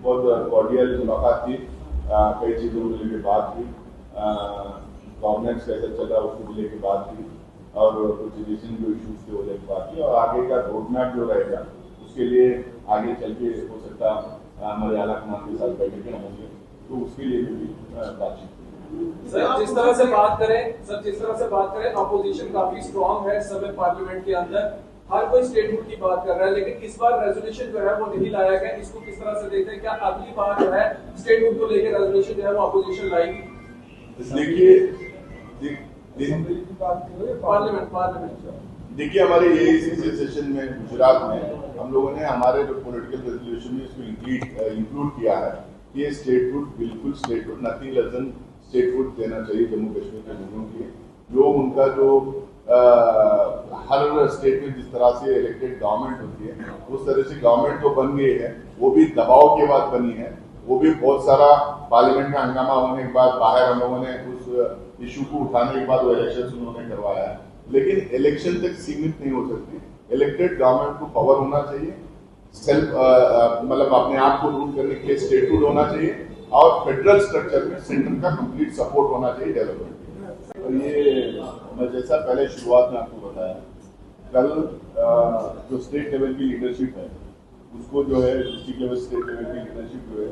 बहुत कॉर्डियल मुलाकात थी, कई चीज़ों को लेकर बात हुई, गवर्नेंस कैसे चल रहा है उसको लेकर बात हुई और कुछ एजुकेशन जो इश्यूज थे वो लेकर बात की और आगे का रोड मैप जो रहेगा उसके लिए आगे चल के हो सकता हमारे आला कमान के साथ बैठकें होंगे तो उसके लिए भी बातचीत। सर जिस तरह से बात करें अपोजिशन काफी स्ट्रांग है सब पार्लियामेंट के अंदर, हर कोई स्टेटहुड की बात कर रहा है, लेकिन इस बार रेजोल्यूशन जो है वो नहीं लाया गया। इसको किस तरह से देखते हैं? क्या अगली बार जो है स्टेटहुड को लेकर रेजोल्यूशन जो है वो अपोजिशन लाएगी? देखिए हमारे एआईसीसी सेशन में गुजरात में हम लोगों ने हमारे जो पॉलिटिकल रेजोल्यूशन में इसको इंक्लूड किया है कि ये स्टेटहुड बिल्कुल statehood nothing less than statehood देना चाहिए जम्मू कश्मीर के लोगों के जो उनका जो हर स्टेट में जिस तरह से इलेक्टेड गवर्नमेंट होती है उस तरह से गवर्नमेंट तो बन गई है, वो भी दबाव के बाद बनी है, वो भी बहुत सारा पार्लियामेंट में हंगामा होने के बाद बाहर हम लोगों ने उस इशू को उठाने के बाद वो इलेक्शन उन्होंने करवाया है, लेकिन इलेक्शन तक सीमित नहीं हो सकती। इलेक्टेड गवर्नमेंट को पावर होना चाहिए, सेल्फ मतलब अपने आप को रूल करने के लिए स्टेटहुड होना चाहिए और फेडरल स्ट्रक्चर में सेंटर का कंप्लीट सपोर्ट होना चाहिए डेवलपमेंट। और ये मैं जैसा पहले शुरुआत में आपको बताया, कल जो स्टेट लेवल की लीडरशिप है उसको जो है डिस्ट्रिक्ट लेवल स्टेट लेवल की लीडरशिप जो है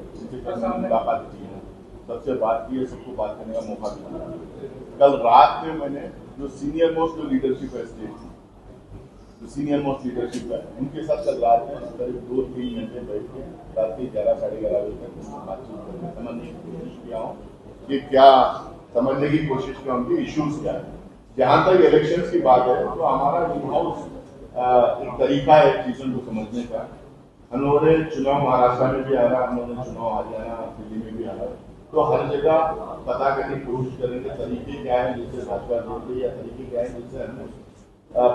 उनसे मुलाकात की है, सबसे बात की है, सबको बात करने का मौका दिया। कल रात में मैंने जो सीनियर मोस्ट जो लीडरशिप है स्टेट की, जो सीनियर मोस्ट लीडरशिप है उनके साथ कल रात में करीब 2-3 घंटे बैठ के रात के 11 साढ़े 11 बजे तक बातचीत करके समझने की कोशिश किया हूँ कि क्या समझने की कोशिश की उनके इश्यूज क्या है। जहाँ तक इलेक्शंस की बात है तो हमारा इन हाउस एक तरीका है चीजों को समझने का। हम लोगों ने चुनाव महाराष्ट्र में भी आ रहा, हम लोगों ने चुनाव हरियाणा दिल्ली में भी आ रहा, तो हर जगह पता करने की कोशिश करेंगे तरीके क्या है जिससे भाजपा जोड़ रही है, तरीके क्या है जिससे हमें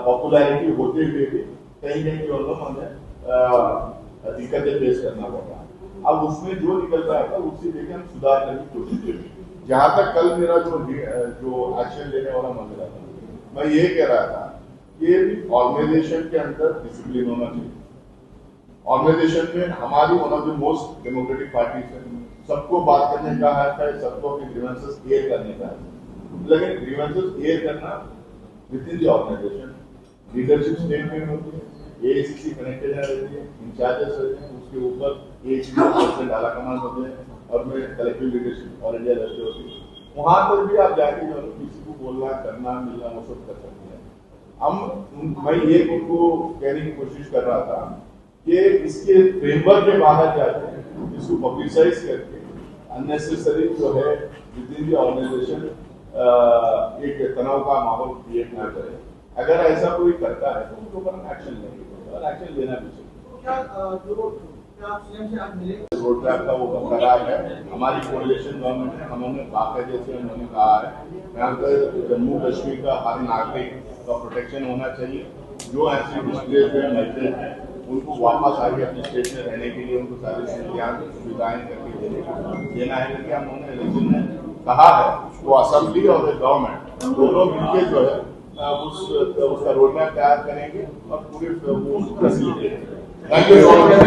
पॉपुलैरिटी होते हुए भी कहीं कहीं जो लोग हमें दिक्कतें फेस करना पड़ा। अब उसमें जो निकल रहा है उससे लेकर हम सुधार करने की कोशिश करेंगे। जहां तक कल मेरा जो एक्शन लेने वाला मामला था, मैं ये कह रहा था कि ऑर्गेनाइजेशन के अंदर डिसिप्लिन होना चाहिए। ऑर्गेनाइजेशन में हमारी one of the most democratic parties है, सबको बात करने का हक है, सबको अपने ग्रीवेंसेस एयर करने का है, लेकिन ग्रीवेंसेस एयर करना within the organisation leadership state में होती है, एआईसीसी कनेक्टेड रहती है, इंचार्जेस रहते हैं, उसके ऊपर एआईसीसी आला कमान होते हैं और में collective leadership all India level होती है। वहां पर भी आप जाके जो किसी को बोलना करना मिलना वो सब कर सकते हैं। मैं ये उनको कहने की कोशिश कर रहा था कि इसके फ्रेमवर्क के बाहर जाके इसको पब्लिसाइज करके अननेसेसरी जो है विद इन द ऑर्गेनाइजेशन एक तनाव का माहौल क्रिएट ना करे। अगर ऐसा कोई करता है तो उनके ऊपर हम एक्शन लेंगे और एक्शन लेना भी चाहिए। रोड मैप का वो करार है, हमारी कोalition गवर्नमेंट है, हमने बाकायदे से उन्होंने कहा है यहाँ पर जम्मू कश्मीर का हर नागरिक का प्रोटेक्शन होना चाहिए। जो ऐसे डिस्प्लेस है माइग्रेट है उनको वापस आके अपने स्टेट में रहने के लिए उनको सारी सुविधाएं करके देना है, क्योंकि हम उन्होंने इलेक्शन में कहा है वो असेंबली और गवर्नमेंट दोनों मिलकर जो है उसका रोड मैप तैयार करेंगे और पूरे वो फैसिलिटेट करेंगे।